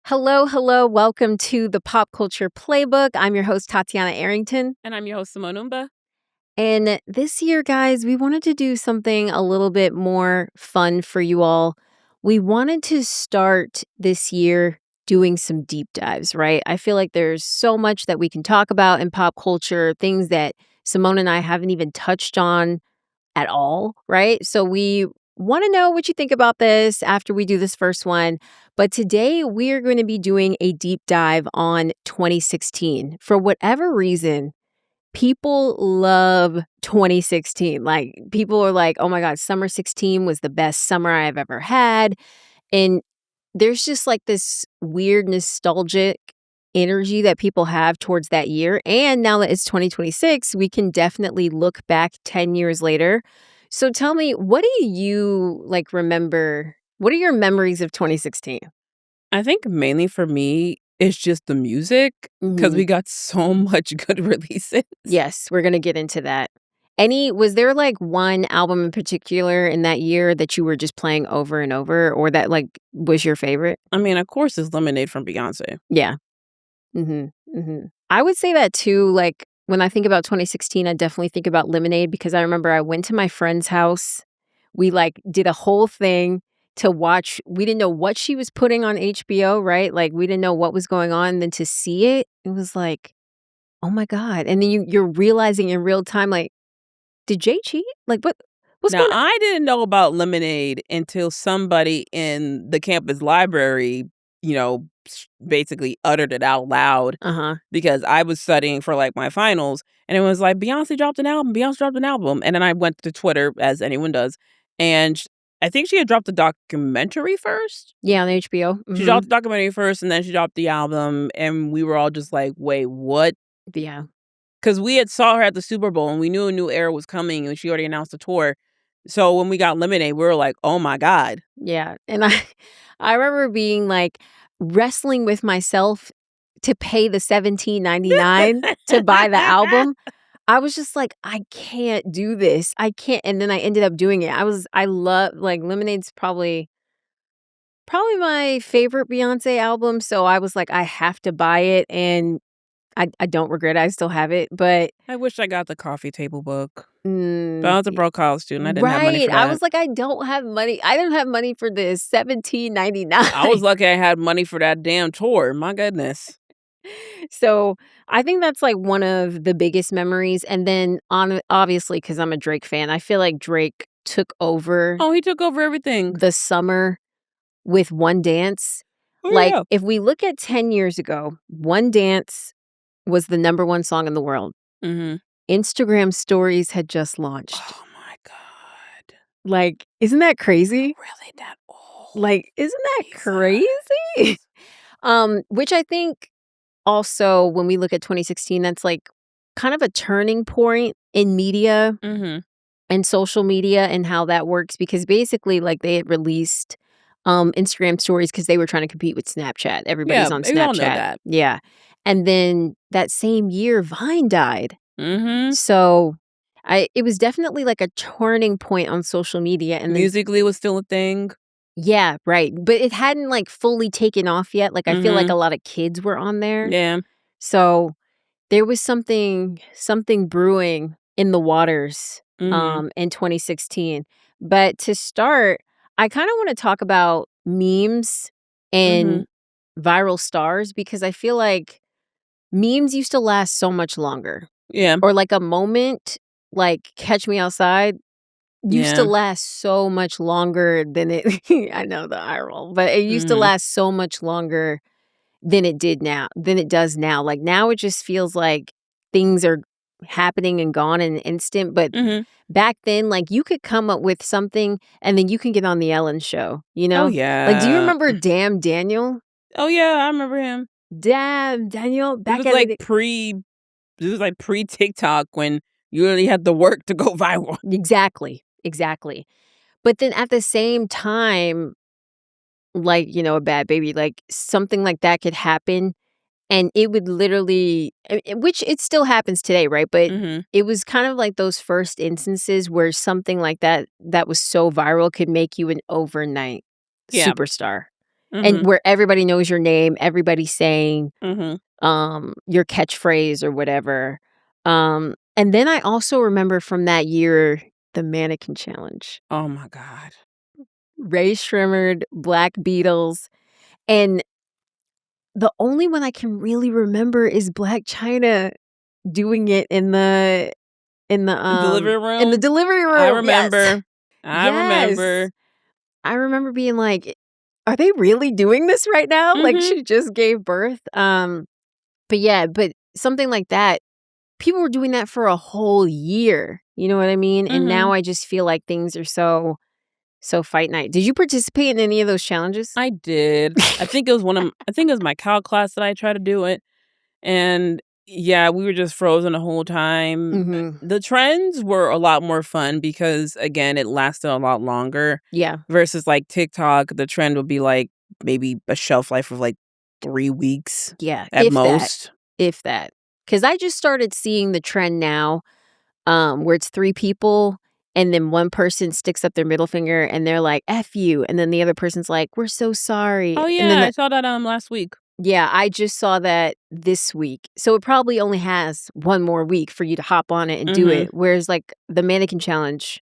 Hello, hello. Welcome to the Pop Culture Playbook. I'm your host, Tatiana Arrington. And I'm your host, Simone Umba. And this year, guys, we wanted to do something a little bit more fun for you all. We wanted to start this year doing some deep dives, right? I feel like there's so much that we can talk about in pop culture, things that Simone and I haven't even touched on at all, right? So we want to know what you think about this after we do this first one. But today we are going to be doing a deep dive on 2016. For whatever reason, people love 2016. Like people are like, "Oh my god, summer 16 was the best summer I've ever had." And there's just like this weird nostalgic energy that people have towards that year. And now that it's 2026, we can definitely look back 10 years later. So tell me, what do you like remember? What are your memories of 2016? I think mainly for me, it's just the music because Mhm. we got so much good releases. Yes, we're going to get into that. Was there like one album in particular in that year that you were just playing over and over or that like was your favorite? I mean, of course, it's Lemonade from Beyoncé. Yeah. Mhm, mhm. I would say that too, like, when I think about 2016, I definitely think about Lemonade because I remember I went to my friend's house. We, like, did a whole thing to watch. We didn't know what she was putting on HBO, right? Like, we didn't know what was going on, and then to see it, it was like, "Oh my god," and then you're realizing in real time, like, "Did Jay cheat? Like, what's Now, going on?" I didn't know about Lemonade until somebody in the campus library, basically uttered it out loud Uh-huh. because I was studying for like my finals and it was like, Beyonce dropped an album, Beyonce dropped an album. And then I went to Twitter, as anyone does, and I think she had dropped the documentary first. Yeah, on HBO. She Mhm. dropped the documentary first, and then she dropped the album, and we were all just like, "Wait, what?" Yeah. Because we had saw her at the Super Bowl, and we knew a new era was coming, and she already announced the tour. So when we got Lemonade, we were like, "Oh my god." Yeah, and I I remember being, like, wrestling with myself to pay the $17.99 to buy the album. I was just like, "I can't do this. I can't," and then I ended up doing it. I love like, Lemonade's probably my favorite Beyoncé album, so I was like, "I have to buy it," and I don't regret it, I still have it, but, I wish I got the coffee table book, but I mm, was a broke college student. I didn't have money right, for I that. was like, "I don't have money." I didn't have money for this, I was $17.99. lucky I had money for that damn tour. My goodness. So, I think that's, like, one of the biggest memories, and then on obviously, because 'cause I'm a Drake fan, I feel like Drake took over Oh, he took over everything. the summer with One Dance. Oh Like, yeah. if we look at 10 years ago, One Dance was the number 1 song in the world. Mhm. Instagram Stories had just launched. Oh my god. Like, isn't that crazy? Really that old? Like, isn't that crazy? Jesus. Which I think also, when we look at 2016, that's, like, kind of a turning point in media Mhm. and social media and how that works because basically, like, they had released, Instagram stories because they were trying to compete with Snapchat. Yeah, Everybody's on we all know Snapchat. that. Yeah. And then that same year, Vine died. Mhm. So, it was definitely, like, a turning point on social media, and then Musically was still a thing. yeah, right, but it hadn't, like, fully taken off yet, like, I feel like a Mhm. lot of kids were on there. Yeah. So, there was something brewing in the waters, Mhm. in 2016. But to start, I kinda wanna talk about memes Mhm. and viral stars because I feel like memes used to last so much longer. Yeah. Or like a moment, like Catch Me Outside, used to Yeah. last so much longer than it I know the eye roll, but it used to Mhm. last so much longer than it does now. Like, now it just feels like things are happening and gone in an instant, but Mhm. back then, like, you could come up with something and then you can get on the Ellen show, you Oh know? Like, do you yeah. remember Damn Daniel? Oh yeah, I remember him. Damn Daniel It back was at like it pre-TikTok when you really had to work to go viral. exactly, exactly. But then at the same time, like, a Bad Baby, like, something like that could happen, and it would literally which it still happens today, right? But Mhm. it was kind of like those first instances where something like that was so viral could make you an overnight Yeah. superstar. and Mhm. where everybody knows your name, everybody's saying, Mhm. your catchphrase or whatever. And then I also remember from that year, the mannequin challenge. Oh my god. Ray Shrimmered, Black Beatles, and the only one I can really remember is Black China doing it Delivery in the room? delivery I room, yes. remember. I Yes. remember. I remember being like, "Are they really doing this right now?" Like, Mhm. she just gave birth, but yeah, but something like that, people were doing that for a whole year, you know what I mean? And now Mhm. I just feel like things are so fight night. Did you participate in any of those challenges? I did. I think it was my calc class that I tried to do it, and, yeah, we were just frozen the whole time. Mhm. The trends were a lot more fun because, again, it lasted a lot longer Yeah. versus, like, TikTok, the trend would be, like, maybe a shelf life of, like, 3 weeks Yeah, at most. if that. Because I just started seeing the trend now, where it's 3 people, and then one person sticks up their middle finger, and they're like, "F you," and then the other person's like, "We're so sorry," Oh, and then yeah, I saw that, last week. yeah, I just saw that this week. So it probably only has 1 more week for you to hop on it and do Mhm. it, whereas, like, the mannequin challenge,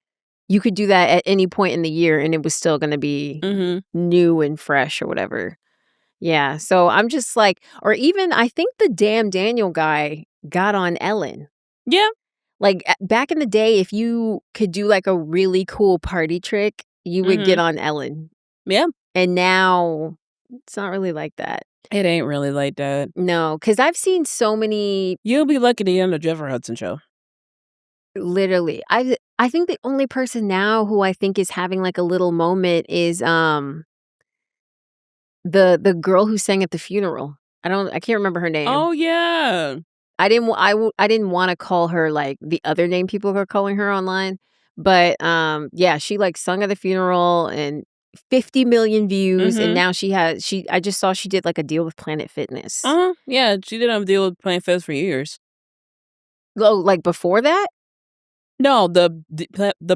you could do that at any point in the year, and it was still gonna be Mhm. new and fresh or whatever. Yeah, so I'm just like or even I think the Damn Daniel guy got on Ellen. Yeah. Like, back in the day, if you could do, like, a really cool party trick, you would get Mhm. on Ellen, Yeah. and now it's not really like that. It ain't really like that. No, because 'cause I've seen so many You'll be lucky to get on the Jeffrey Hudson show. literally, I think the only person now who I think is having, like, a little moment is, the girl who sang at the funeral. I can't remember her name. Oh, yeah. I didn't wanna call her, like, the other name people are calling her online, but, yeah, she, like, sung at the funeral and 50,000,000 views, and Mhm. now she I just saw she did, like, a deal with Planet Fitness. Uh-huh. Yeah, she did a deal with Planet Fitness for years. Oh, like, before that? No, the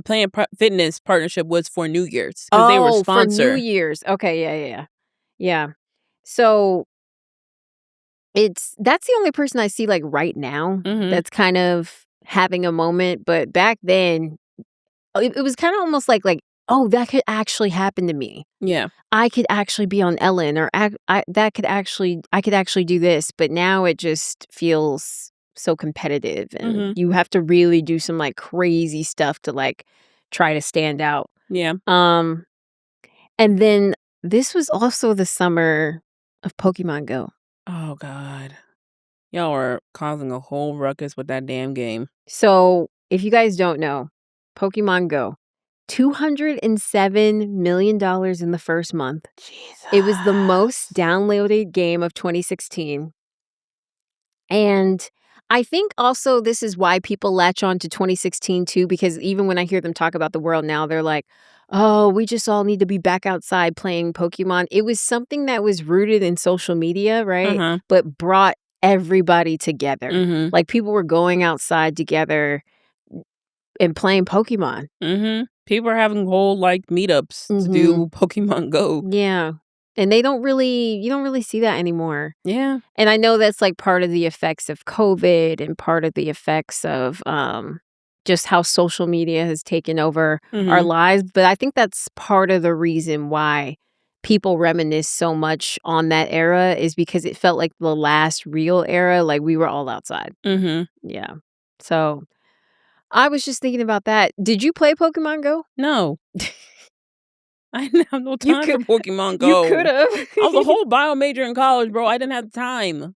Planet Fitness partnership was for New Year's because they were Oh, for New sponsor. Year's. Okay, yeah, yeah, yeah. Yeah. So, that's the only person I see, like, right now Mhm. that's kind of having a moment, but back then, it was kinda almost "Oh, that could actually happen to me." Yeah. I could actually be on Ellen or I could actually do this, but now it just feels so competitive and Mhm. you have to really do some, like, crazy stuff to, like, try to stand out. Yeah. Um, and then this was also the summer of Pokémon Go. Oh god. Y'all were causing a whole ruckus with that damn game. So, if you guys don't know, Pokémon Go, $207,000,000 in the first month. It was the most Jesus. downloaded game of 2016. And I think also this is why people latch on to 2016 too, because even when I hear them talk about the world now, they're like, oh, we just all need to be back outside playing Pokemon. It was something that was rooted in social media, right? Uh-huh. But brought everybody together. Mhm. Like people were going outside together and playing Pokemon. Mhm. People are having whole, like, meetups to Hmm. do Pokemon Go. Yeah. And you don't really see that anymore. Yeah. And I know that's, like, part of the effects of COVID and part of the effects of, just how social media has taken over our Mhm. lives, but I think that's part of the reason why people reminisce so much on that era is because it felt like the last real era, like, we were all outside. Mhm. Yeah. So, I was just thinking about that. Did you play Pokemon Go? No. I didn't have no You time for could Pokemon you Go. could've. I was a whole bio major in college, bro. I didn't have time.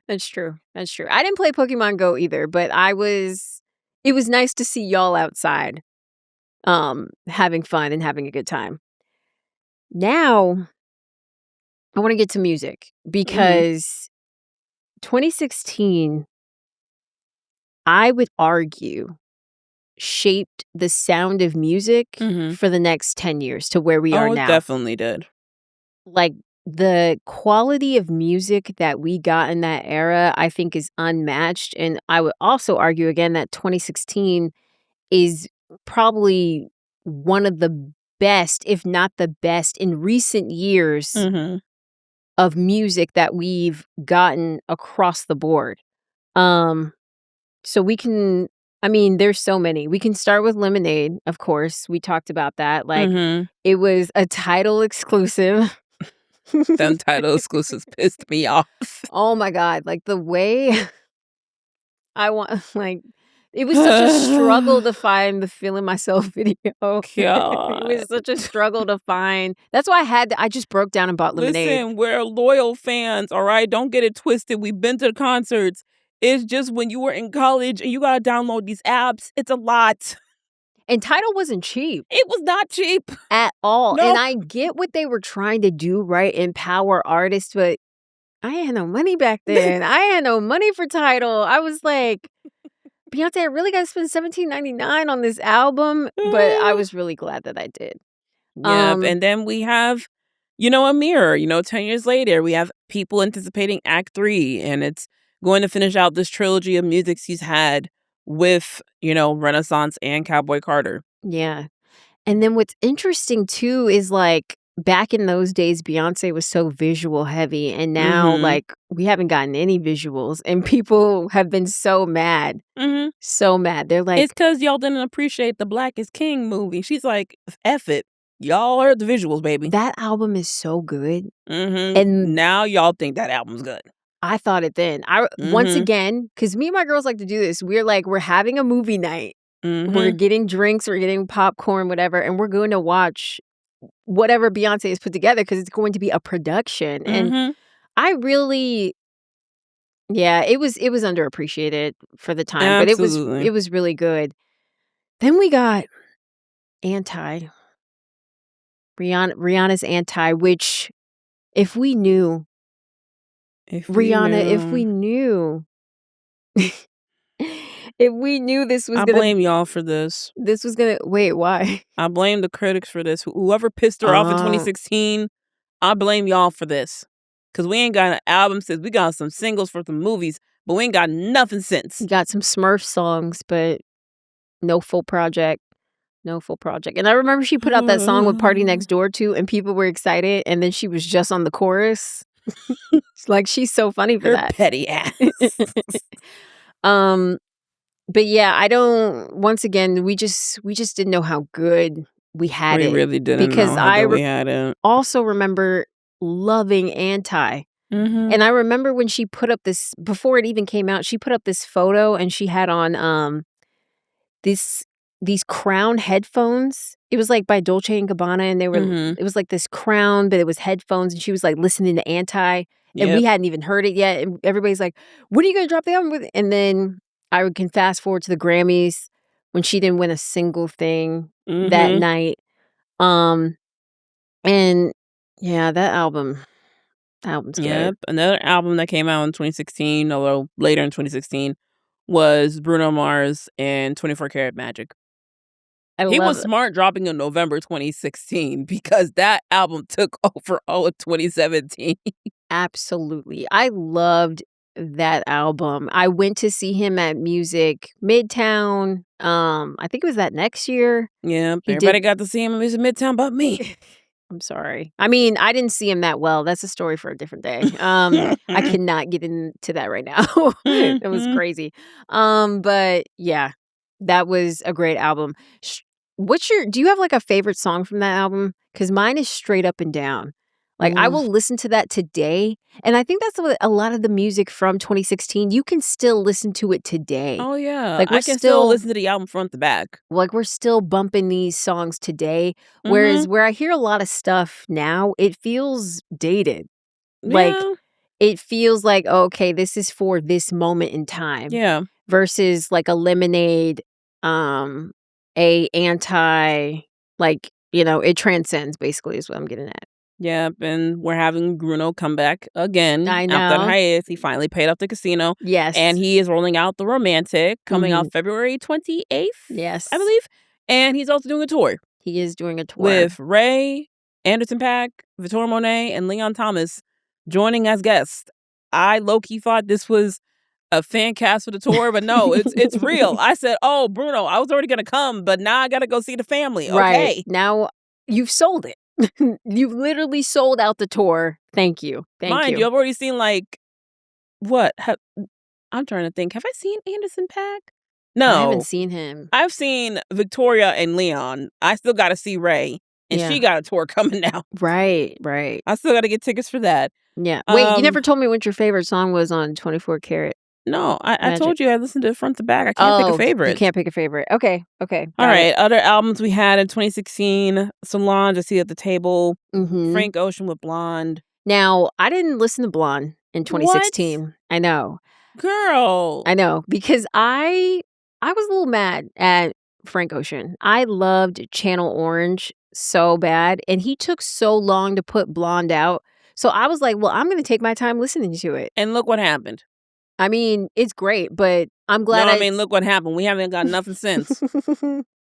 That's true, that's true. I didn't play Pokemon Go either, but it was nice to see y'all outside, having fun and having a good time. Now, I wanna get to music Mhm. because 2016, I would argue, shaped the sound of music Mhm. for the next 10 years to where we are Oh, it now. definitely did. Like, the quality of music that we got in that era, I think, is unmatched, and I would also argue again that 2016 is probably one of the best, if not the best, in recent years Mhm. of music that we've gotten across the board. Um, so we can I mean, there's so many. We can start with Lemonade, of course. We talked about that. Like, Mhm. it was a Tidal exclusive. Them Tidal exclusives pissed me off. Oh my god, like, the way I want like, it was such a struggle to find the "Feeling Myself" video. It God. was such a struggle to find. That's why I just broke down and bought Lemonade. Listen, we're loyal fans, all right? Don't get it twisted. We've been to the concerts. It's just when you were in college and you gotta download these apps, it's a lot. And Tidal wasn't cheap It was not cheap. at all, and No. I get what they were trying to do, right? Empower artists, but I had no money back then. I had no money for Tidal. I was like, "Beyoncé, I really gotta spend $17.99 on this album," but I was really glad that I did. Yep, Um, and then we have, a mirror, 10 years later, we have people anticipating act 3, and it's going to finish out this trilogy of musics he's had with, Renaissance and Cowboy Carter. yeah. And then what's interesting too is, like, back in those days, Beyoncé was so visual heavy, and now, Mhm. like, we haven't gotten any visuals, and people have been so mad, Mhm. so mad. They're like, It's 'cause y'all didn't appreciate the Black is King movie. She's like, "F it. Y'all heard the visuals, baby." "That album is so good," Mhm. and Now y'all think that album's good. I thought it then. I once Mhm. again, because me and my girls like to do this, we're having a movie night. We're Mhm. getting drinks, we're getting popcorn, whatever, and we're going to watch whatever Beyoncé has put together because it's going to be a production, and Mhm. I really yeah, it was underappreciated for the time, but Absolutely. it was really good. Then we got Anti, Rihanna's Anti, which if we knew If we Rihanna, if we knew. knew if we knew I blame y'all for this. this was gonna wait, why? I blame the critics for this. Whoever pissed her off in Oh, 2016, I blame y'all for this. 'Cause we ain't got an album since. We got some singles for some movies, but we ain't got nothing since. you got some Smurf songs, but no full project. No full project. And I remember she put out that song with Party Next Door too, and people were excited, and then she was just on the chorus. It's like, she's so funny for Her that. petty ass. Um, but yeah, I don't once again, we just didn't know how good we had We it really didn't because know how good we had it. also remember loving Anti. Mhm. And I remember when she put up this before it even came out, she put up this photo and she had on this these crown headphones. It was, like, by Dolce& and Gabbana, and Mhm. it was, like, this crown, but it was headphones, and she was, like, listening to Anti, and we Yep. hadn't even heard it yet, and everybody's like, "When are you gonna drop the album with" and then can fast forward to the Grammys when she didn't win a single thing that Mhm. night, um, and yeah, that album's good. Yep. Another album that came out in 2016, although later in 2016, was Bruno Mars and 24 Karat Magic. I He love was smart dropping in November 2016 because that album took over all of 2017. absolutely. I loved that album. I went to see him at Music Midtown, I think it was that next year. Yep. He Everybody did got to see him in Visit Midtown but me. I'm sorry. I mean, I didn't see him that well. That's a story for a different day. I cannot get into that right now. That was Mhm. crazy. But yeah, that was a great album. Do you have like a favorite song from that album? Because mine is straight up and down. Like I Ooh. will listen to that today, and I think that's what a lot of the music from 2016. You can still listen to it today. Oh, yeah. Like I can still listen to the album front to back. we're still bumping these songs today, whereas Mhm. where I hear a lot of stuff now, it feels dated. Like, Yeah. it feels like, "Oh, okay, this is for this moment in time," Yeah. versus, like, a Lemonade, um, a Anti, like, it transcends basically is what I'm getting at. Yep, and we're having Bruno come back again I after that know. hiatus. He finally paid off the casino, and Yes. he is rolling out The Romantic, coming out Mhm. February 28th, I Yes. believe, and he's also doing a tour He is doing a tour. with Ray, Anderson .Paak, Victoria Monet, and Leon Thomas joining as guests. I low-key thought this was a fan cast for the tour, but no, it's real. I said, "Oh, Bruno, I was already gonna come, but now I gotta go see the family." Right. Okay. Now You've sold it. You've literally sold out the tour. Thank you. Thank Mind you, you. I've already seen, like, what? I'm trying to think. Have I seen Anderson .Paak? I haven't No. seen him. I've seen Victoria and Leon. I still gotta see Ray, and she Yeah. got a tour coming out. Right, right. I still gotta get tickets for that. Yeah. Wait, you Um, never told me what your favorite song was on 24 Karat no, I Magic. told you I listened to it front to back. I can't pick a Oh, you favorite. can't pick a favorite. Okay, okay, All got it. right, other albums we had in 2016, Solange, I See at the Table, Mhm. Frank Ocean with Blonde. Now, I didn't listen to Blonde in What? 2016. I know. Girl. I know, because I was a little mad at Frank Ocean. I loved Channel Orange so bad, and he took so long to put Blonde out. So I was like, "Well, I'm gonna take my time listening to it." And look what happened. I mean, it's great, but I'm No, glad I I mean, look what happened. We haven't got nothing since.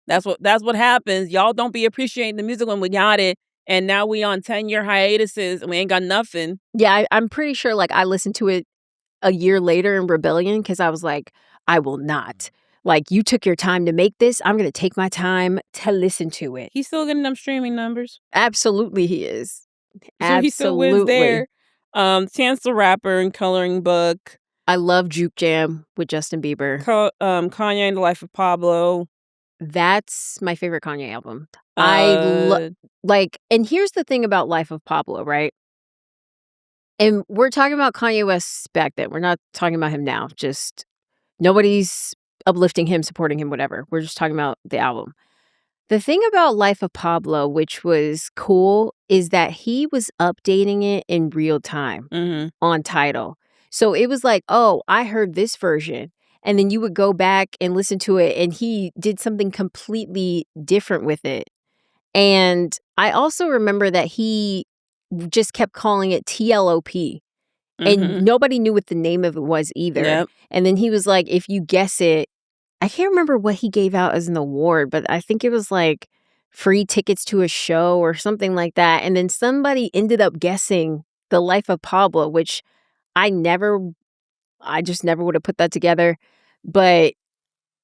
That's what happens. Y'all don't be appreciating the music when we got it, and now we on 10-year hiatuses and we ain't got nothing. Yeah, I'm pretty sure, like, I listened to it a year later in rebellion because I was like, "I will not. Like, you took your time to make this. I'm gonna take my time to listen to it." He's still getting them streaming numbers. Absolutely, he is. So he still wins Absolutely. there. Chance the Rapper and Coloring Book, I love Juke Jam with Justin Bieber. Kanye and the Life of Pablo. That's my favorite Kanye album. Uh, Like, and here's the thing about Life of Pablo, right? And we're talking about Kanye West back then. We're not talking about him now. Just nobody's uplifting him, supporting him, whatever. We're just talking about the album. The thing about Life of Pablo, which was cool, is that he was updating it in real time mhm. on Tidal. So it was like, oh, I heard this version. And then you would go back and listen to it, and he did something completely different with it. And I also remember that he just kept calling it TLOP, and Mhm. nobody knew what the name of it was either. Yep. And then he was like, if you guess it, I can't remember what he gave out as an award, but I think it was like free tickets to a show or something like that. And then somebody ended up guessing The Life of Pablo, which I never I just never would have put that together. But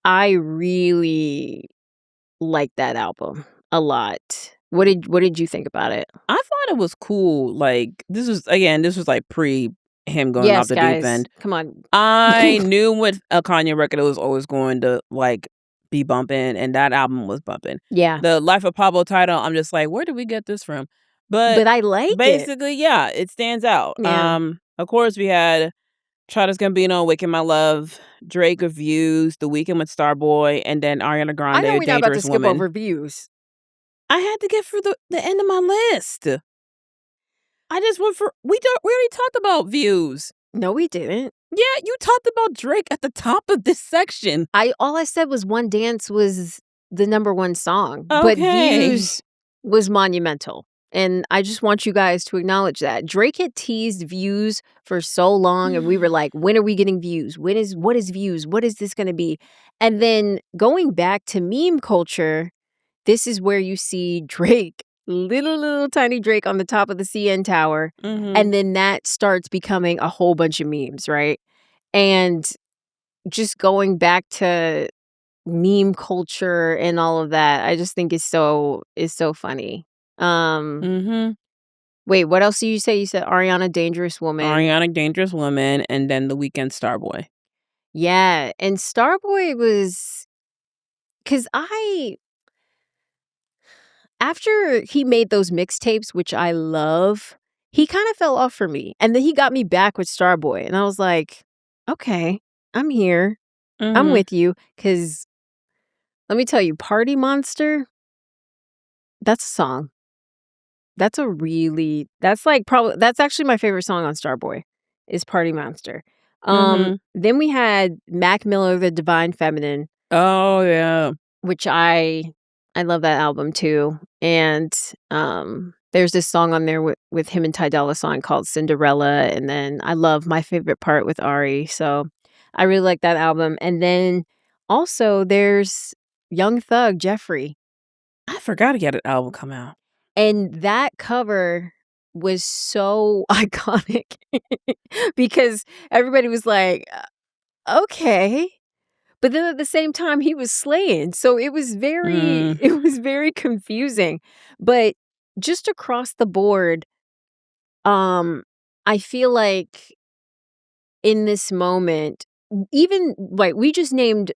I really like that album a lot. What did you think about it? I thought it was cool. Like, this was like pre him going off Yes, the deep guys. end. Come on. I knew with a Kanye record it was always going to, like, be bumping, and that album was bumping. Yeah. The Life of Pablo title, I'm just like, "Where did we get this from?" But, But I like it. basically, yeah, it stands out. Yeah. Of course, we had Childish Gambino, "Waking My Love," Drake with "Views," The Weeknd with Starboy, and then Ariana I Grande know with we're not about to "Dangerous skip Woman." over views. I had to get through the end of my list. I just went for we already talked about Views. No, we didn't. Yeah, you talked about Drake at the top of this section. All I said was One Dance was the number one song, but Okay. Views was monumental. And I just want you guys to acknowledge that. Drake had teased Views for so long, and we were like, when are we getting Views? What is Views? What is this going to be? And then going back to meme culture, this is where you see Drake, little tiny Drake on the top of the CN Tower. Mhm. And then that starts becoming a whole bunch of memes, right? And just going back to meme culture and all of that, I just think is so funny. Um, Mhm. wait, what else did you say? You said Ariana Dangerous Woman. Ariana, Dangerous Woman, and then The Weeknd, Starboy. Yeah, and Starboy was cuz I after he made those mixtapes, which I love, he kind of fell off for me. And then he got me back with Starboy, and I was like, "Okay, I'm here. I'm Mhm. with you." Cuz let me tell you, Party Monster, that's a song. That's actually my favorite song on Starboy, is Party Monster. Mhm. Then we had Mac Miller, The Divine Feminine, Oh, yeah. which I love that album too. And there's this song on there with him and Ty Dolla $ign called Cinderella, and then I love My Favorite Part with Ari. So I really like that album. And then also there's Young Thug, Jeffrey. I forgot he had an album come out. And that cover was so iconic because everybody was like, okay. but then at the same time he was slaying. So it was very Mm. it was very confusing. But just across the board, I feel like in this moment, even like we just named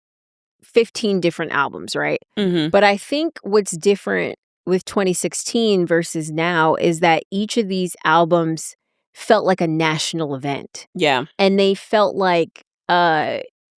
15 different albums, right? Mhm. But I think what's different with 2016 versus now is that each of these albums felt like a national event. Yeah. And they felt like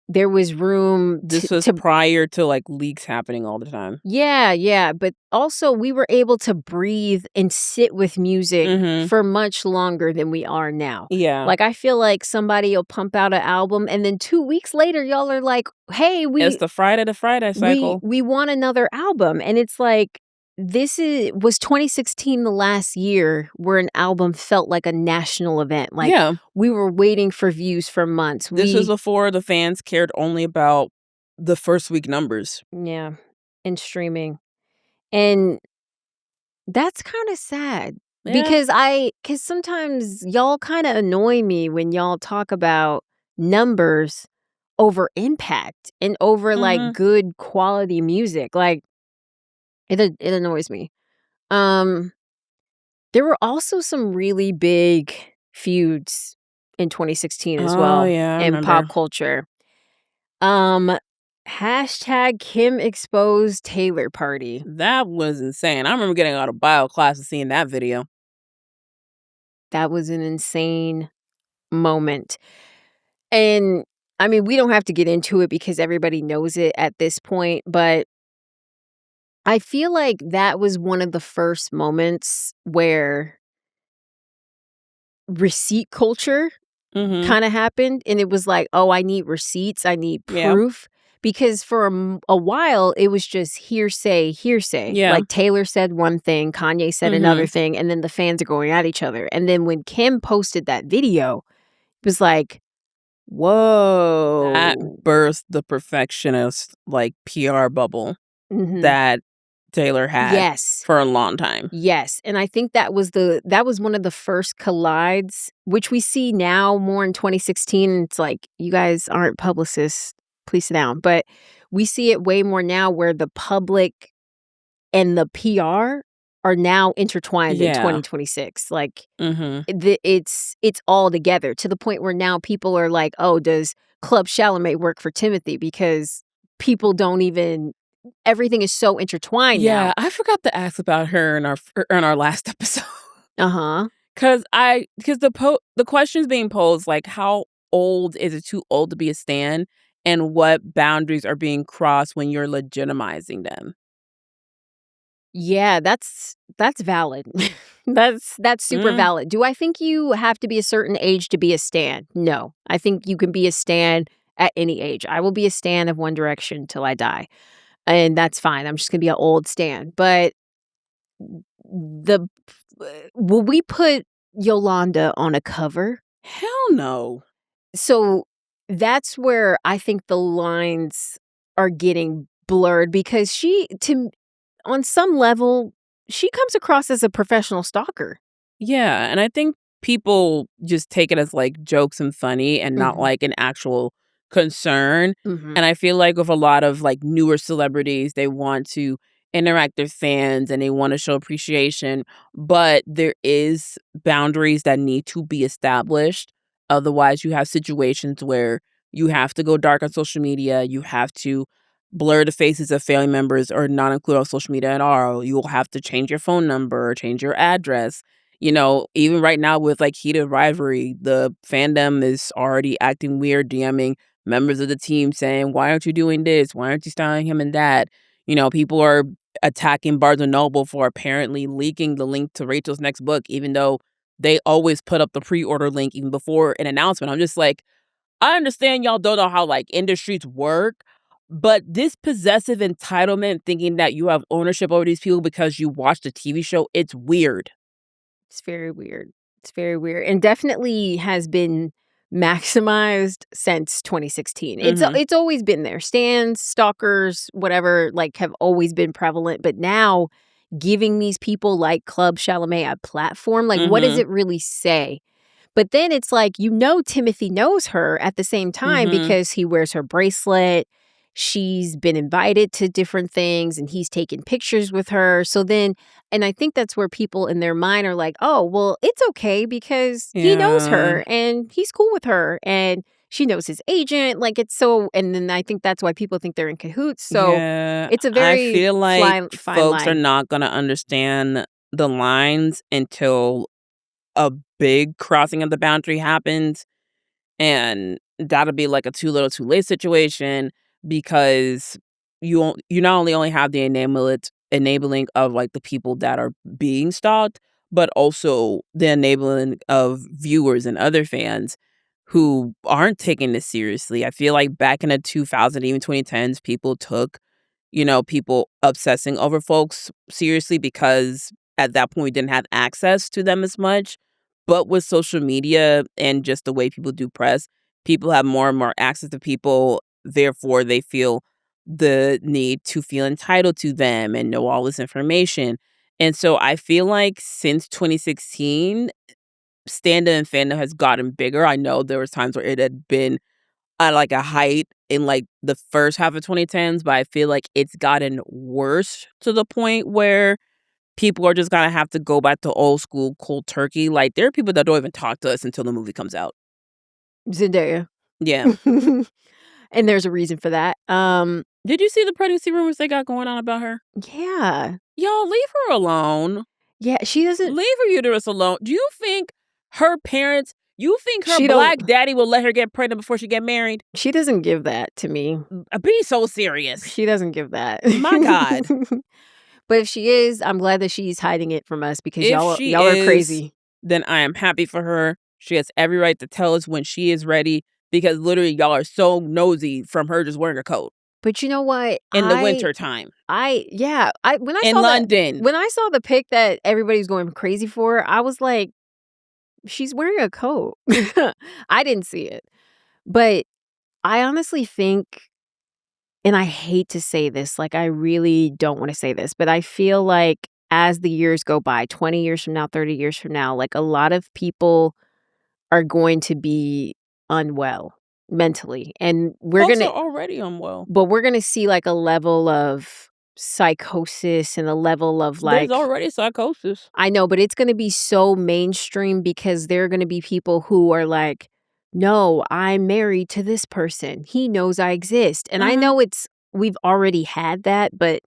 there was room This was to prior to, like, leaks happening all the time. yeah, yeah, but also we were able to breathe and sit with music Mhm. for much longer than we are now. Yeah. Like I feel like somebody will pump out an album and then 2 weeks later y'all are like, "Hey, It's the Friday to Friday we cycle. we want another album." And it's like was 2016 the last year where an album felt like a national event. Like Yeah. we were waiting for views for months. This was before the fans cared only about the first week numbers. Yeah, and streaming. And that's kind of sad Yeah. because sometimes y'all kind of annoy me when y'all talk about numbers over impact and over like Mhm. good quality music. Like it annoys me. Um there were also some really big feuds in 2016 as Oh, well yeah, I in pop remember. culture. Um hashtag Kim exposed Taylor party. That was insane. I remember getting out of bio class and seeing that video. That was an insane moment. And I mean, we don't have to get into it because everybody knows it at this point, but I feel like that was one of the first moments where receipt culture Mhm. kinda happened, and it was like, "Oh, I need receipts, I need Yeah. proof," because for a while, it was just hearsay, hearsay. Yeah. Like, Taylor said one thing, Kanye said another Mhm. thing, and then the fans are going at each other, and then when Kim posted that video, it was like, That "Whoa." burst the perfectionist, like, PR bubble Mhm. that Taylor had Yes. for a long time. Yes, and I think that was one of the first collides, which we see now more in 2016, and it's like, "You guys aren't publicists, please sit down," but we see it way more now where the public and the PR are now intertwined in Yeah. 2026, like, Mhm. it's all together to the point where now people are like, "Oh, does Club Chalamet work for Timothy?" Because people don't even everything is so intertwined now. Yeah, I forgot to ask about her in our last episode. Uh-huh. 'Cause the questions being posed, like, how old is it too old to be a stan, and what boundaries are being crossed when you're legitimizing them? Yeah, that's valid. That's super Mm, valid. Do I think you have to be a certain age to be a stan? No. I think you can be a stan at any age. I will be a stan of One Direction till I die, and that's fine. I'm just gonna be an old stan. But the will we put Yolanda on a cover? hell no. So that's where I think the lines are getting blurred because on some level, she comes across as a professional stalker. Yeah, and I think people just take it as, like, jokes and funny and not, Mhm, like, an actual concern, mhm. and I feel like with a lot of, like, newer celebrities, they want to interact with fans and they wanna show appreciation, but there is boundaries that need to be established, otherwise you have situations where you have to go dark on social media, you have to blur the faces of family members or not include on social media at all, you will have to change your phone number or change your address. You know, even right now with, like, heated rivalry, the fandom is already acting weird, DMing members of the team saying, "Why aren't you doing this? Why aren't you styling him and that?" You know, people are attacking Barnes& and Noble for apparently leaking the link to Rachel's next book, even though they always put up the pre-order link even before an announcement. I'm just like, I understand y'all don't know how, like, industries work, but this possessive entitlement thinking that you have ownership over these people because you watched a TV show, it's weird. It's very weird. It's very weird and definitely has been maximized since 2016. Mhm. It's always been there. Stans, stalkers, whatever, like, have always been prevalent, but now giving these people like Club Chalamet a platform, like, what does Mhm. it really say? But then it's like, Timothy knows her at the same time Mhm. because he wears her bracelet. she's been invited to different things and he's taken pictures with her. So then, and I think that's where people in their mind are like, oh, well, it's okay because he knows Yeah. her and he's cool with her and she knows his agent. Like it's so, and then I think that's why people think they're in cahoots. So Yeah. it's a I very feel like fine folks are line. not gonna understand the lines until a big crossing of the boundary happens. And that'll be like a too little too late situation because you not only have the enabling of like the people that are being stalked, but also the enabling of viewers and other fans who aren't taking this seriously. I feel like back in the 2000s, even 2010s, people took, people obsessing over folks seriously because at that point we didn't have access to them as much. But with social media and just the way people do press, people have more and more access to people. Therefore, they feel the need to feel entitled to them and know all this information. And so I feel like since 2016, stand and fandom has gotten bigger. I know there was times where it had been at like a height in like the first half of 2010s, but I feel like it's gotten worse to the point where people are just gonna have to go back to old school cold turkey. Like there are people that don't even talk to us until the movie comes out. Zendaya. Yeah. And there's a reason for that. Did you see the pregnancy rumors they got going on about her? Yeah. Y'all leave her alone. Yeah, she doesn't Leave her uterus alone. Do you think her parents, you think her she don't black daddy will let her get pregnant before she get married? she doesn't give that to me. Be so serious. She doesn't give that. My God. But if she is, I'm glad that she's hiding it from us because If she y'all are is, crazy. then I am happy for her. She has every right to tell us when she is ready because literally y'all are so nosy from her just wearing a coat But you know what? in the winter time Yeah, I in London. when I saw the pic that everybody's going crazy for, I was like, she's wearing a coat. I didn't see it. But I honestly think, and I hate to say this, like I really don't want to say this, but I feel like as the years go by, 20 years from now, 30 years from now, like a lot of people are going to be unwell mentally. And Folks are already unwell. we're going to see like a level of psychosis and a level of There's like, already psychosis. I know, but it's going to be so mainstream because there are going to be people who are like, no, I'm married to this person. He knows I exist. And I Mhm. know we've already had that, but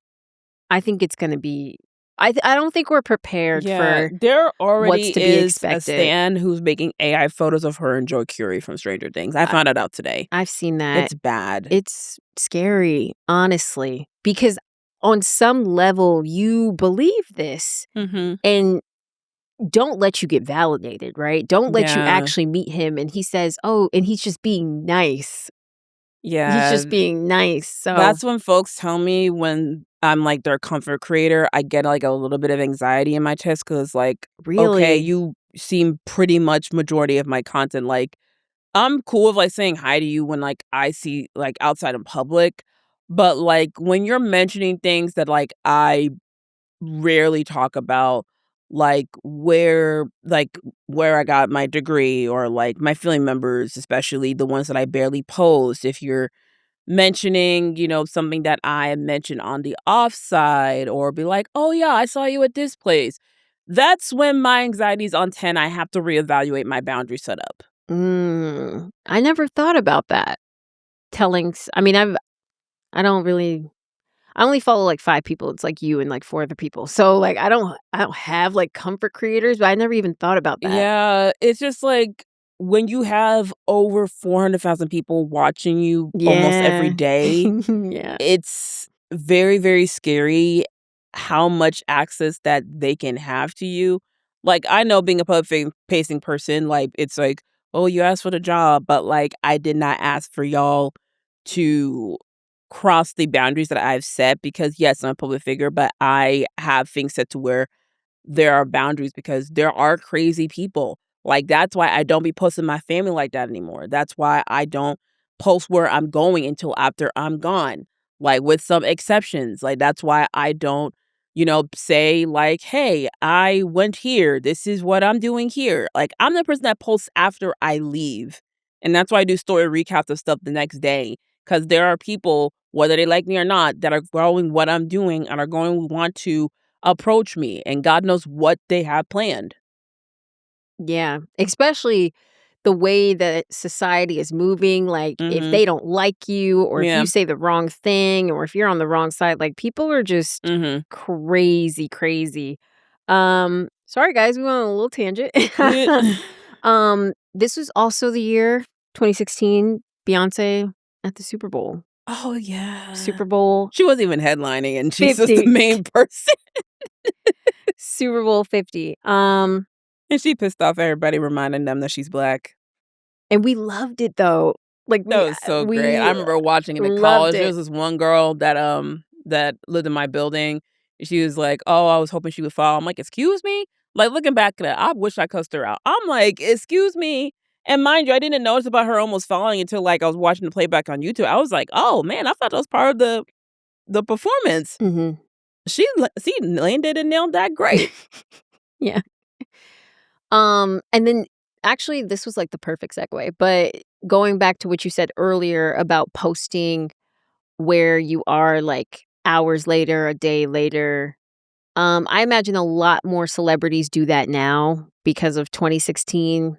I think it's going to be, I don't think we're prepared Yeah, for there what's already to be is a expected. stan who's making AI photos of her and Joy Curie from Stranger Things. I found it out today. I've seen that. It's bad. It's scary, honestly, because on some level you believe this Mhm. and don't let you get validated, right? Don't let you Yeah. actually meet him and he says, "Oh," and he's just being nice. He's Yeah. just being nice. So, That's when folks tell me when I'm like their comfort creator, I get like a little bit of anxiety in my chest because like, okay, really, you seem pretty much majority of my content. Like, I'm cool with like saying hi to you when like I see like outside in public, but like when you're mentioning things that like I rarely talk about, like where I got my degree or like my family members, especially the ones that I barely post. If you're mentioning, something that I mentioned on the offside or be like, "Oh yeah, I saw you at this place." That's when my anxiety's on 10. I have to reevaluate my boundary setup. I never thought about that. I mean, I don't really, I only follow like 5 people. It's like you and like 4 other people. So like I don't have like comfort creators, but I never even thought about that. Yeah, it's just like when you have over 400,000 people watching you almost every Yeah. day, Yeah. it's very, very scary how much access that they can have to you. Like, I know being a public-facing person, like, it's like, "Oh, you asked for the job," but, like, I did not ask for y'all to cross the boundaries that I've set because, yes, I'm a public figure, but I have things set to where there are boundaries because there are crazy people. Like, that's why I don't be posting my family like that anymore. That's why I don't post where I'm going until after I'm gone, like, with some exceptions. Like, that's why I don't, say, like, "Hey, I went here. This is what I'm doing here." Like, I'm the person that posts after I leave. And that's why I do story recaps of stuff the next day because there are people, whether they like me or not, that are growing what I'm doing and are going to want to approach me, and God knows what they have planned. Yeah, especially the way that society is moving, like, if Mhm. they don't like you or if you Yeah. say the wrong thing or if you're on the wrong side, like, people are just Mhm. crazy, crazy. Sorry guys, we went on a little tangent. Yeah. This was also the year, 2016, Beyoncé at the Super Bowl. Oh, yeah. Super Bowl She wasn't even headlining, and she's just the 50. main person, Super Bowl 50. and she pissed off everybody, reminding them that she's black. And we loved it though. Like, That was so great. I we remember watching it in loved college. There was it. this one girl that lived in my building. She was like, "Oh, I was hoping she would fall." I'm like, "Excuse me?" Like, looking back at it, I wish I cussed her out. I'm like, "Excuse me?" And mind you, I didn't notice about her almost falling until, like, I was watching the playback on YouTube. I was like, "Oh, man, I thought that was part of the performance." Mhm. She landed and nailed that great. Yeah. And then actually this was like the perfect segue, but going back to what you said earlier about posting where you are like hours later, a day later. I imagine a lot more celebrities do that now because of 2016,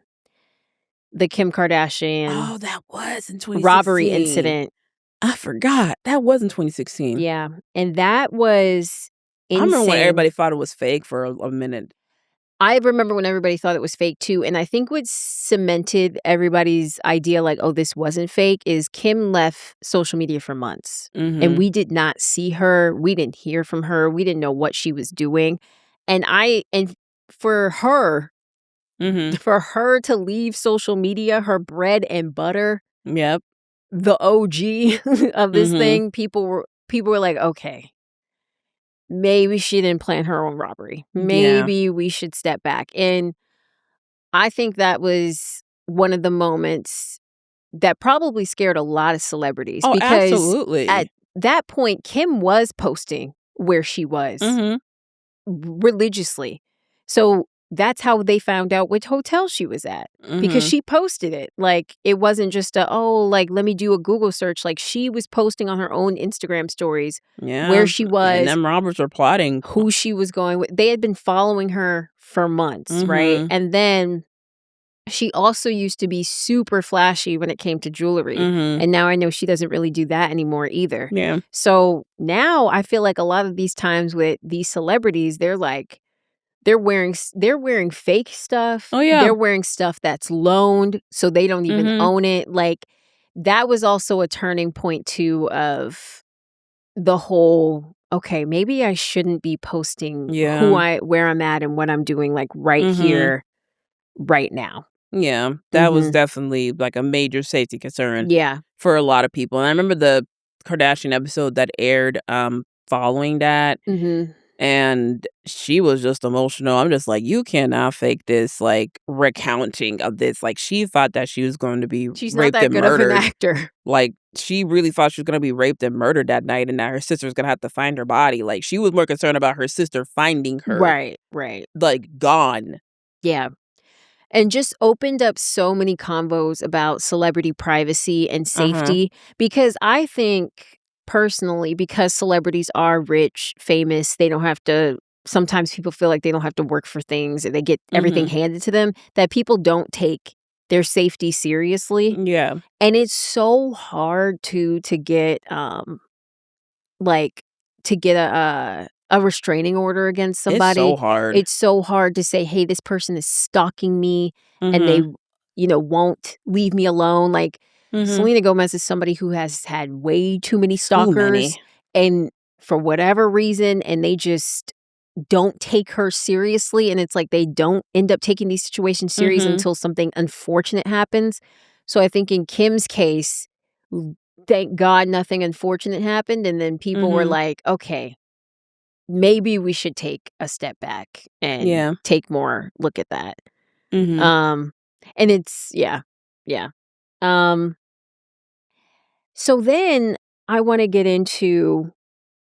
the Kim Kardashian Oh, that was in robbery 2016. incident. I forgot. That was in 2016. Yeah, and that was I remember when insane. everybody thought it was fake for a minute. I remember when everybody thought it was fake too, and I think what cemented everybody's idea like, "Oh, this wasn't fake," is Kim left social media for months, and Mhm. we did not see her, we didn't hear from her, we didn't know what she was doing, and for her Mhm. for her to leave social media, her bread and butter, Yep. the OG of this Mhm. thing, people were like, "Okay, maybe she didn't plan her own robbery. Yeah. Maybe we should step back," and I think that was one of the moments that probably scared a lot of celebrities Oh, because at absolutely. that point, Kim was posting where she was Mhm. religiously. So that's how they found out which hotel she was at because Mhm. she posted it. Like, it wasn't just like, let me do a Google search. Like, she was posting on her own Instagram stories where Yeah, she and was, them robbers were plotting. who she was going with. They had been following her for months, right? Mhm. And then she also used to be super flashy when it came to jewelry, Mhm. and now I know she doesn't really do that anymore either. Yeah. So, now I feel like a lot of these times with these celebrities, they're like they're wearing fake stuff, Oh, yeah. they're wearing stuff that's loaned, so they don't even Mhm. own it, like, that was also a turning point too of the whole, "Okay, maybe I shouldn't be posting Yeah. where I'm at and what I'm doing, like, right Mhm. here, right now." Yeah, that was Mhm. definitely, like, a major safety concern Yeah. for a lot of people, and I remember the Kardashian episode that aired, following that, Mhm. and she was just emotional. I'm just like, "You cannot fake this, like, recounting of this." Like, she thought that she was going to be She's not raped that and good of an murdered. actor. Like, she really thought she was gonna be raped and murdered that night and that her sister was gonna have to find her body. Like, she was more concerned about her sister finding her, Right, right. like, gone. Yeah. And just opened up so many combos about celebrity privacy and Uh-huh. safety because I think personally, because celebrities are rich, famous, they don't have to sometimes people feel like they don't have to work for things and they get everything Mhm. handed to them, that people don't take their safety seriously. Yeah. And it's so hard to get like, to get a restraining order against It's so somebody. hard. It's so hard to say, "Hey, this person is stalking me," and they, Mhm. won't leave me alone. Like, Mhm. Selena Gomez is somebody who has had way too many Too stalkers, many. and for whatever reason, and they just don't take her seriously, and it's like they don't end up taking these situations serious Mhm. until something unfortunate happens. So I think in Kim's case, l thank God nothing unfortunate happened, and then people were Mhm. like, "Okay, maybe we should take a step back and Yeah. take more look at that." Mhm. Um, and it's yeah, yeah. Um, so then I wanna get into,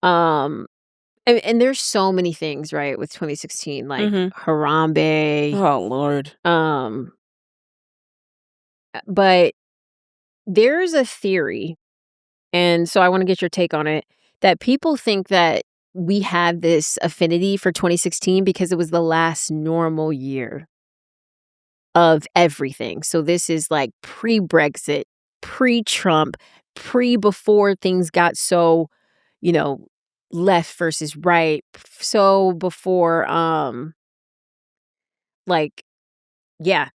um and there's so many things, right, with 2016, like Mhm. Harambe, Oh, Lord. um, but there's a theory and so I wanna get your take on it, that people think that we have this affinity for 2016 because it was the last normal year of everything. So this is like pre-Brexit, pre-Trump, before things got so, you know, left versus right. So before like yeah,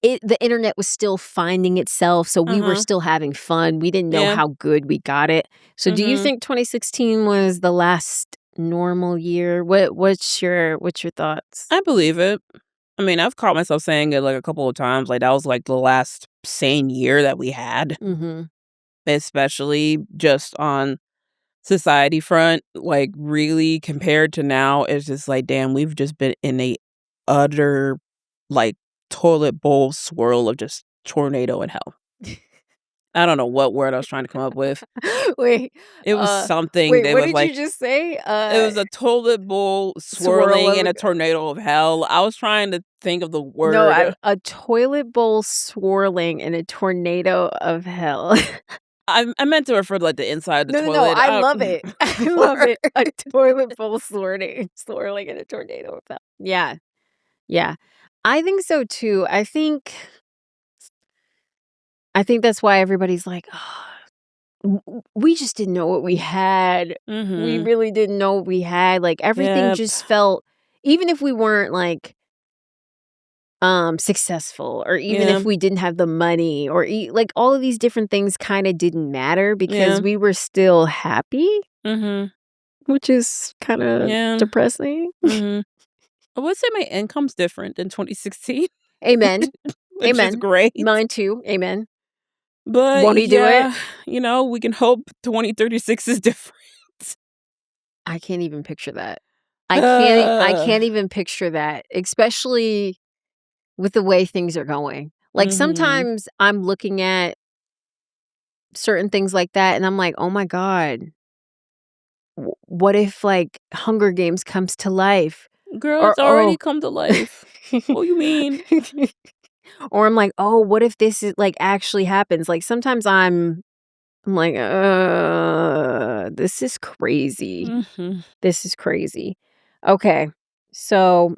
the internet was still finding itself, so we were Uh-huh. still having fun. We didn't know Yeah. how good we got it. So do you Mhm. think 2016 was the last normal year? What's your thoughts? I believe it. I mean, I've caught myself saying it, like, a couple of times, like, that was, like, the last sane year that we had, Mhm. especially just on society front, like, really compared to now, it's just like, damn, we've just been in a utter, like, toilet bowl swirl of just tornado and hell. I don't know what word I was trying to come up with. Wait, It was uh, something wait, that what was did you like just say? it was a toilet bowl Swirl swirling in of a tornado of hell. I was trying to think of the no, word. a toilet bowl swirling in a tornado of hell. I meant to refer to, like, the inside of the No, no, no, toilet. I I love it. I love word. it. A toilet bowl swirling in a tornado of hell. Yeah, yeah. I think so too. I think that's why everybody's like, "Oh, we just didn't know what we had. We Mhm. really didn't know what we had." Like, everything Yep. just felt even if we weren't, like, successful or even Yeah. if we didn't have the money or like, all of these different things kinda didn't matter because Yeah. we were still happy, Mhm. which is kinda Yeah. depressing. Mhm. I would say my income's different than 2016, Amen. which is Amen. great. Mine too. Amen. But Won't he do it? yeah, we can hope 2036 is different. I can't even picture that. I can't even picture that, especially with the way things are going. Like, Mhm. sometimes I'm looking at certain things like that, and I'm like, "Oh my god, what if, like, Hunger Games comes to life?" Girl, Or, it's already "Oh" come to life. What you mean? or I'm like, "Oh, what if this is like, actually happens?" Like, sometimes I'm like, this is crazy. Mhm. This is crazy." Okay, so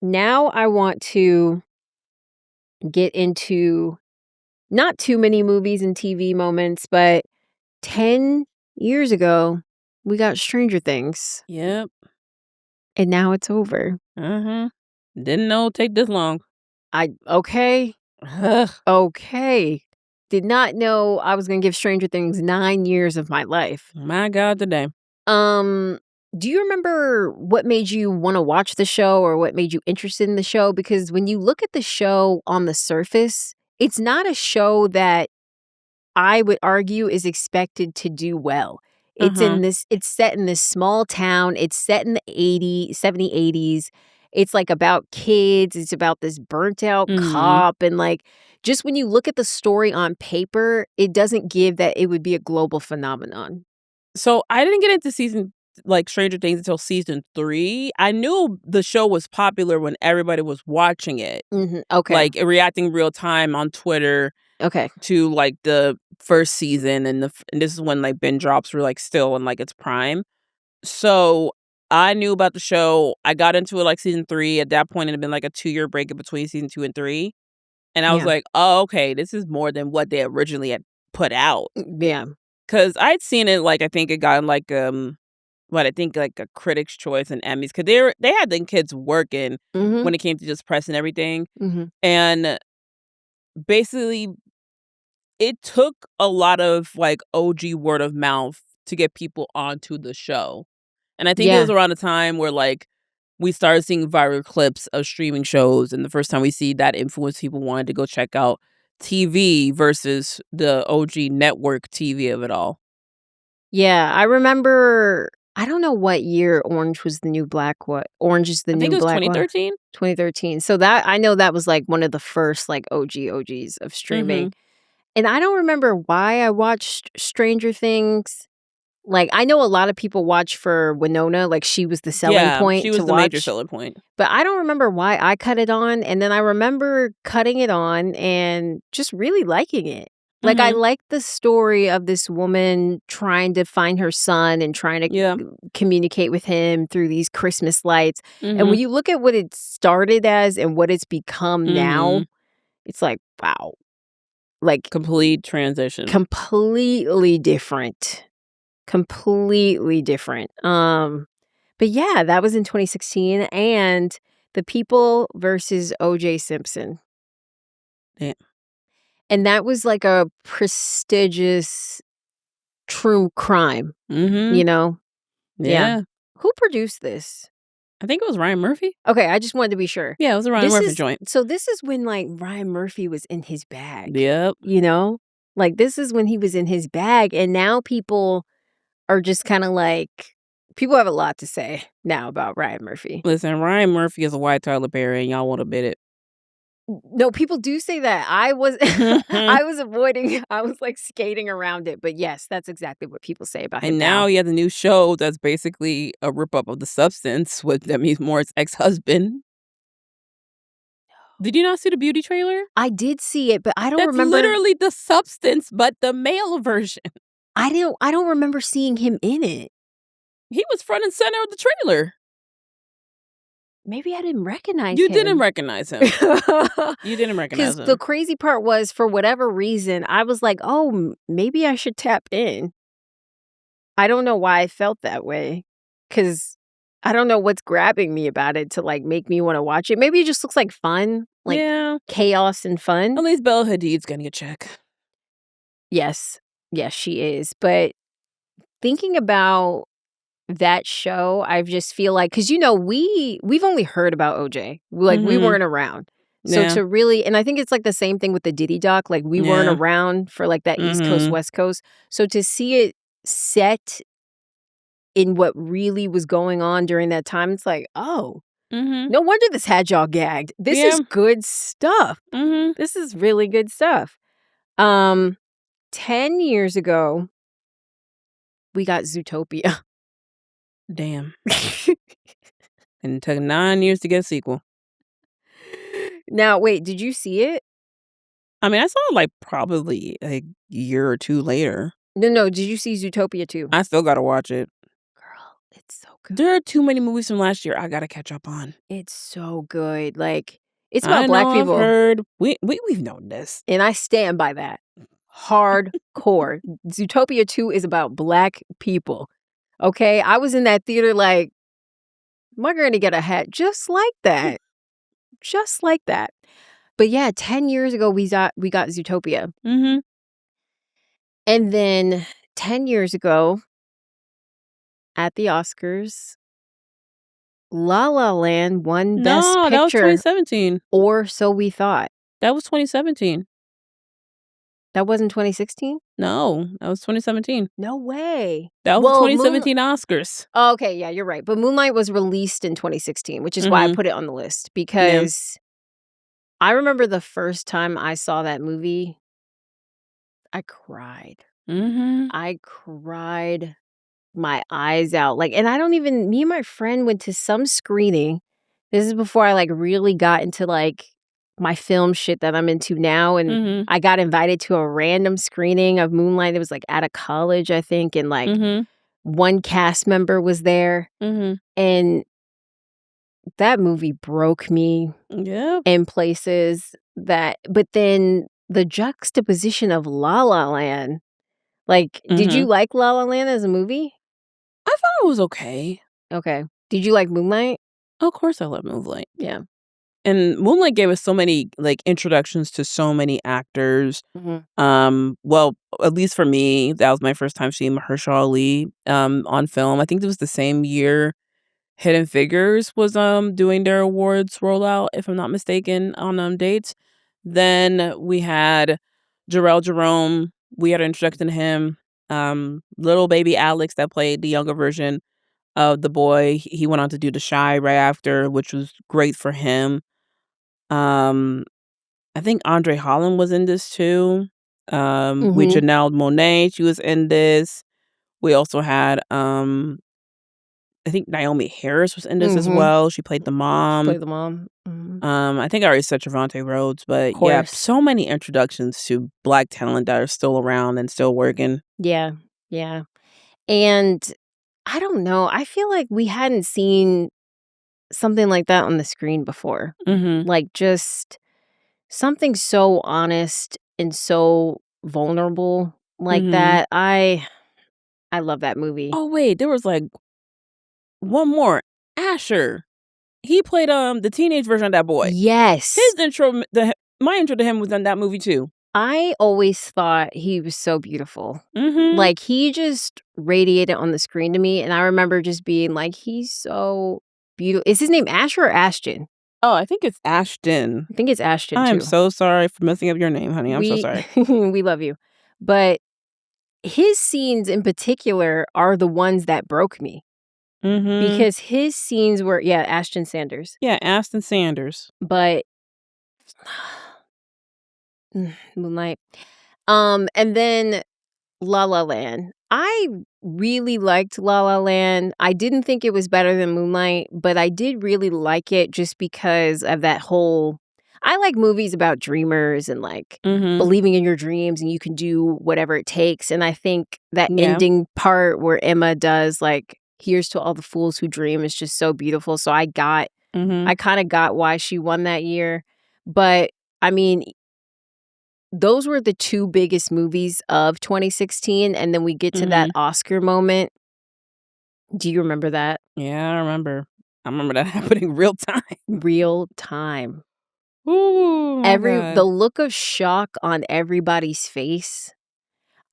now I want to get into not too many movies and TV moments, but 10 years ago, we got Stranger Things, Yep. and now it's over. Mhm. Didn't know it'd take this long. Okay, Ugh. okay. Did not know I was gonna give Stranger Things 9 years of my life. My God, today. Um, do you remember what made you wanna watch the show or what made you interested in the show? Because when you look at the show on the surface, it's not a show that I would argue is expected to do well. Uh-huh. It's set in this small town. It's set in the 80s, 70s, 80s. It's like about kids. It's about this burnt out Mhm. cop. And like, just when you look at the story on paper, it doesn't give that it would be a global phenomenon. So, I didn't get into Stranger Things until season 3. I knew the show was popular when everybody was watching it, Okay. like, reacting real time on Twitter Okay. to, like, the 1st season, and this is when, like, binge drops were, like, still in, like, its prime. So, I knew about the show. I got into it, like, season 3. At that point, it had been, like, a 2-year break in between season 2 and 3, and I was Yeah. like, "Oh, okay, this is more than what they originally had put out." Yeah. 'Cause I'd seen it, like, I think it got, like, I think, like, a Critics' Choice and Emmys, 'cause they had them kids working Mm-hmm. when it came to just press and everything, Mm-hmm. and basically, it took a lot of, like, OG word of mouth to get people onto the show, and I think it was Yeah. around the time where, like, we started seeing viral clips of streaming shows, and the first time we see that influence people wanted to go check out TV versus the OG network TV of it all. Yeah. I remember I don't know what year Orange was the new black what Orange is the I think new it was black one. 2013? 2013. So that I know that was, like, one of the first, like, OGs of streaming, Mhm. and I don't remember why I watched Stranger Things. Like, I know a lot of people watch for Winona, like, she was the selling Yeah, she point to was the major watch, selling point. but I don't remember why I cut it on, and then I remember cutting it on and just really liking it. Like, I Mhm. like the story of this woman trying to find her son and trying to Yeah. communicate with him through these Christmas lights, and when Mhm. you look at what it started as and what it's become now, Mhm. it's like, wow. Like, Complete transition. completely different. Completely different. But yeah, that was in 2016, and The People versus O.J. Simpson. Yeah. And that was like a prestigious true crime, you Mhm. know? Yeah. Yeah. Who produced this? I think it was Ryan Murphy. Okay, I just wanted to be sure. Yeah, it was a Ryan This Murphy is joint. so this is when, like, Ryan Murphy was in his bag, Yep. you know? Like, this is when he was in his bag, and now people are just kinda like people have a lot to say now about Ryan Murphy. Listen, Ryan Murphy is a white Tyler Perry, and y'all won't admit it. No, people do say that. I was Mhm. I was avoiding I was, like, skating around it, but yes, that's exactly what people say about him And now. now he has a new show that's basically a rip-up of The Substance with Demi Moore's ex-husband. Did you not see the beauty trailer? I did see it, but I don't That's remember literally The Substance, but the male version. I don't remember seeing him in it. He was front and center of the trailer. Maybe I didn't recognize You didn't him. recognize him. You didn't recognize Because the him. crazy part was, for whatever reason, I was like, "Oh, maybe I should tap in." I don't know why I felt that way. Because I don't know what's grabbing me about it to, like, make me wanna watch it. Maybe it just looks like fun, like, Yeah. chaos and fun. At least Bella Hadid's getting a check. Yes. Yes, she is, but thinking about that show, I just feel like, because we've only heard about OJ. Like, we Mhm. weren't around. So Yeah. to really, and I think it's, like, the same thing with the Diddy doc, like, we weren't Yeah. around for, like, that East Coast, Mhm. West Coast. So to see it set in what really was going on during that time, it's like, "Oh, Mhm. no wonder this had y'all gagged. This is Yeah. good stuff. Mhm. This is really good stuff." Um, 10 years ago, we got Zootopia. Damn. And it took 9 years to get a sequel. Now, wait, did you see it? I mean, I saw it, like, probably a year or 2 later. No, no, did you see Zootopia too? I still gotta watch it. Girl, it's so good. There are too many movies from last year I gotta catch up on. It's so good. Like, it's about I Black know I've people, heard we've known this. and I stand by that. Hardcore. Zootopia 2 is about Black people. Okay? I was in that theater like, my granny got a hat just like that. Just like that. But yeah, 10 years ago, we got Zootopia. Mhm. And then 10 years ago, at the Oscars, La La Land won Best No, that was Picture, 2017. or so we thought. That was 2017. That wasn't 2016? No, that was 2017. No way. That was the Well, 2017 Oscars. oh, okay, yeah, you're right. But Moonlight was released in 2016, which is why I Mhm. put it on the list, Yeah. because I remember the first time I saw that movie, I cried. Mhm. I cried my eyes out. Like, and I don't even, me and my friend went to some screening. This is before I, like, really got into, like, my film shit that I'm into now, and Mhm. I got invited to a random screening of Moonlight. It was, like, at a college, I think, and, like, Mhm. one cast member was there, Mhm. and that movie broke me Yep. in places that, but then the juxtaposition of La La Land, like, did you Mhm. like La La Land as a movie? I thought it was okay. Okay. Did you like Moonlight? Of course I love Moonlight. Yeah. And Moonlight gave us so many, like, introductions to so many actors. Mhm. Well, at least for me, that was my first time seeing Mahershala Ali, on film. I think it was the same year Hidden Figures was, doing their awards rollout, if I'm not mistaken, on, dates. Then we had Jarrell Jerome. We had an introduction to him. Little baby Alex that played the younger version of the boy. He went on to do The Shy right after, which was great for him. Um, I think Andre Holland was in this too. We Mhm. Janelle Monáe, she was in this. We also had, I think Naomi Harris was in this as Mhm. well. She played the She mom. played the mom. Mhm. I think I already said Trevante Rhodes, but yeah, Course. so many introductions to Black talent that are still around and still working. Yeah, yeah, and I don't know, I feel like we hadn't seen something like that on the screen before. Mhm, Like, just something so honest and so vulnerable like mhm. that. I love that movie. Oh, wait, there was, like, one more. Asher. He played, the teenage version of that boy. Yes. His intro m the my intro to him was in that movie too. I always thought he was so beautiful. Mhm. Like, he just radiated on the screen to me, and I remember just being like, "He's so beautiful." Is his name Asher or Ashton? Oh, I think it's Ashton. I think it's Ashton I am too. so sorry for messing up your name, honey. I'm so We sorry. we love you. But his scenes in particular are the ones that broke me Mhm. because his scenes were yeah, Ashton Sanders. Yeah, Aston Sanders. But Moonlight. And then La La Land. I really liked La La Land. I didn't think it was better than Moonlight, but I did really like it just because of that whole I like movies about dreamers and like Mhm. believing in your dreams and you can do whatever it takes. And I think that Yeah. ending part where Emma does like here's to all the fools who dream is just so beautiful. So Mhm. I kind of got why she won that year. But I mean, those were the 2 biggest movies of 2016, and then we get to that Mhm. Oscar moment. Do you remember that? Yeah, I remember. I remember that happening real time. Real time. Ooh, my The god. look of shock on everybody's face.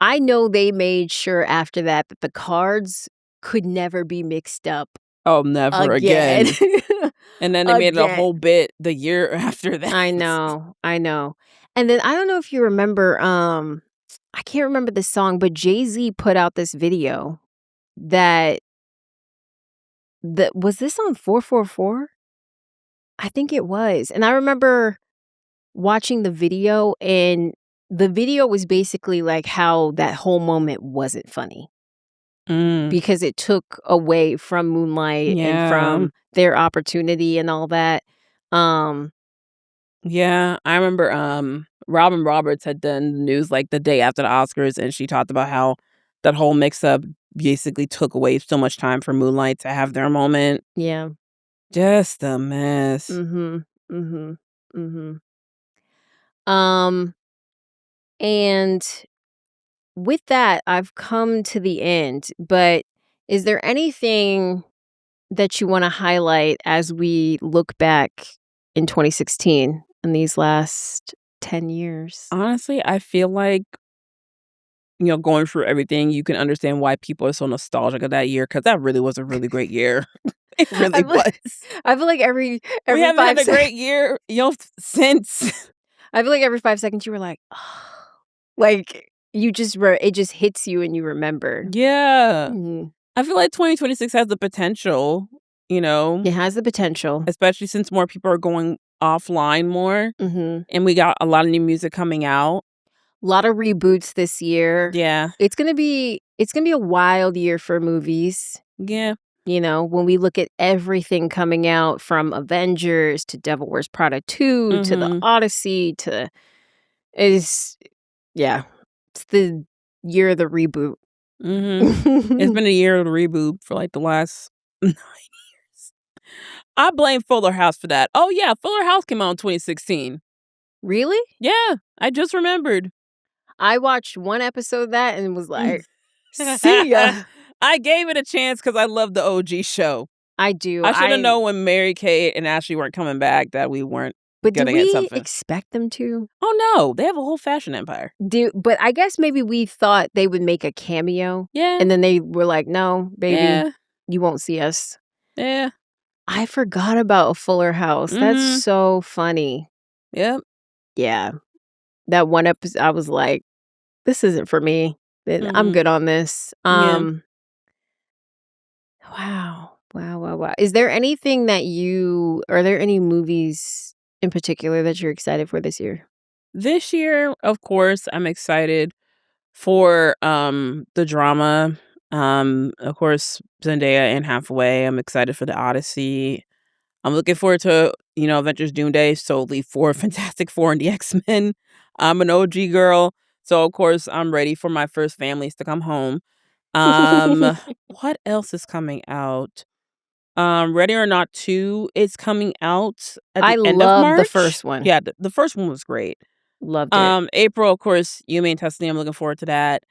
I know they made sure after that that the cards could never be mixed up Oh, never again. again. And then they made it a Again. whole bit the year after that. I know, I know. And then I don't know if you remember, I can't remember the song, but Jay-Z put out this video that was this on 444? I think it was, and I remember watching the video, and the video was basically, like, how that whole moment wasn't funny Mm, because it took away from Moonlight and yeah. from their opportunity and all that. Um, Yeah, I remember, Robin Roberts had done the news, like, the day after the Oscars, and she talked about how that whole mix-up basically took away so much time for Moonlight to have their moment. yeah. Just a mess. Mhm. Mhm. Mhm. Um, and with that, I've come to the end, but is there anything that you wanna highlight as we look back in 2016 in these last 10 years? Honestly, I feel like, going through everything, you can understand why people are so nostalgic of that year because that really was a really great year. It I really feel was. I feel like every We every haven't had 5 a sec great year, since. I feel like every 5 seconds you were like, "Oh." Like, you just it just hits you and you remember. Yeah. Mhm. I feel like 2026 has the potential, you know, It has the potential. especially since more people are going offline more Mhm. and we got a lot of new music coming out. Lot of reboots this year. Yeah. It's gonna be a wild year for movies, Yeah. when we look at everything coming out from Avengers to Devil Wears Prada 2 to The Mhm. Odyssey to is yeah, it's the year of the reboot. Mhm. It's been a year of the reboot for, like, the last 9 years. I blame Fuller House for that. Oh, yeah, Fuller House came out in 2016. Really? Yeah, I just remembered. I watched 1 episode of that and was like, "See ya." I gave it a chance because I love the OG show. I do, I shoulda known when Mary Kate and Ashley weren't coming back that we weren't but do gonna get we something. expect them to? Oh, no, they have a whole fashion empire. But I guess maybe we thought they would make a cameo, Yeah, and then they were like, "No, baby, yeah, you won't see us." yeah, I forgot about Fuller House. That's mhm, so funny. yep, Yeah. That one episode, I was like, "This isn't for me. I'm mm-mm, good on this." yeah. Wow. Wow, wow, wow. Is there anything that are there any movies in particular that you're excited for this year? This year, of course, I'm excited for, the drama. Of course, Zendaya and Hathaway. I'm excited for the Odyssey. I'm looking forward to, Avengers Doomsday, solely for Fantastic Four and the X-Men. I'm an OG girl, so of course I'm ready for my first families to come home. What else is coming out? Ready or Not 2 is coming out at I the end of love the March. first one. Yeah, the first one was great. Loved it. April, of course, You May Test Me, I'm looking forward to that.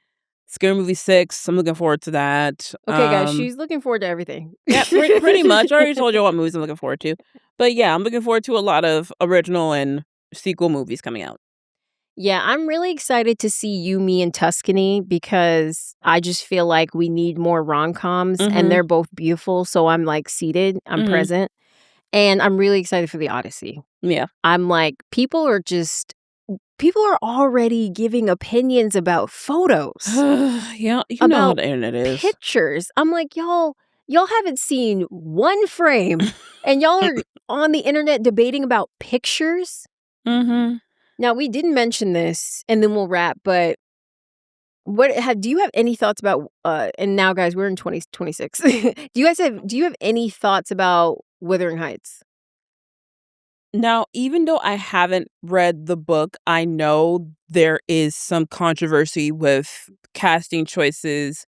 Scary Movie 6, I'm looking forward to that. Okay, guys, she's looking forward to everything. Yeah, pretty much. I already told you what movies I'm looking forward to. But yeah, I'm looking forward to a lot of original and sequel movies coming out. Yeah, I'm really excited to see You, Me, and Tuscany because I just feel like we need more rom-coms and Mhm. they're both beautiful. So I'm like seated, I'm Mhm. present, and I'm really excited for the Odyssey. Yeah. I'm like, people are already giving opinions about photos, Yeah, you know how about the internet is. pictures. I'm like, y'all haven't seen one frame and y'all are on the internet debating about pictures. Mhm. Now, we didn't mention this, and then we'll wrap, but do you have any thoughts about, and now, guys, we're in 2026. Do you have any thoughts about Wuthering Heights? Now, even though I haven't read the book, I know there is some controversy with casting choices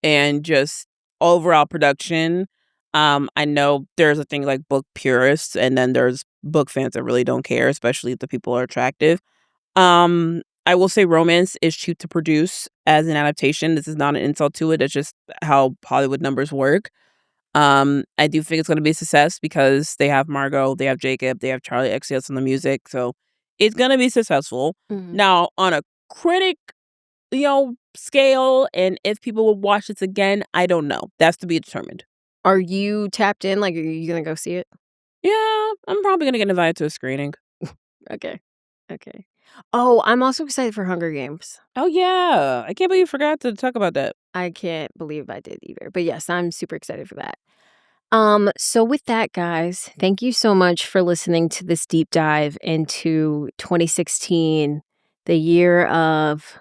and just overall production. I know there's a thing like book purists, and then there's book fans that really don't care, especially if the people are attractive. I will say romance is cheap to produce as an adaptation. This is not an insult to it. It's just how Hollywood numbers work. I do think it's gonna be a success because they have Margot, they have Jacob, they have Charlie XCX on the music, so it's gonna be successful. Mhm. Now, on a critic, scale, and if people will watch this again, I don't know. That's to be determined. Are you tapped in? Like, are you gonna go see it? Yeah, I'm probably gonna get invited to a screening. Okay. Okay. Oh, I'm also excited for Hunger Games. Oh, yeah. I can't believe you forgot to talk about that. I can't believe I did either. But yes, I'm super excited for that. So with that, guys, thank you so much for listening to this deep dive into 2016, the year of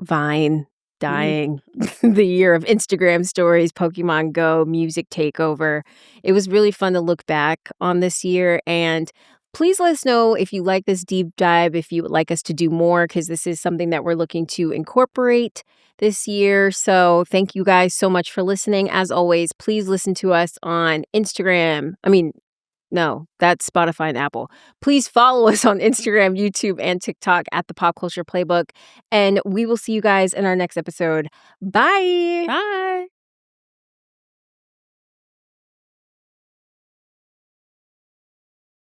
Vine Mhm. dying, the year of Instagram stories, Pokemon Go, music takeover. It was really fun to look back on this year. And please let us know if you like this deep dive, if you would like us to do more, because this is something that we're looking to incorporate this year. So thank you guys so much for listening. As always, please listen to us on Instagram. No, that's Spotify and Apple. Please follow us on Instagram, YouTube, and TikTok at the Pop Culture Playbook. And we will see you guys in our next episode. Bye. Bye.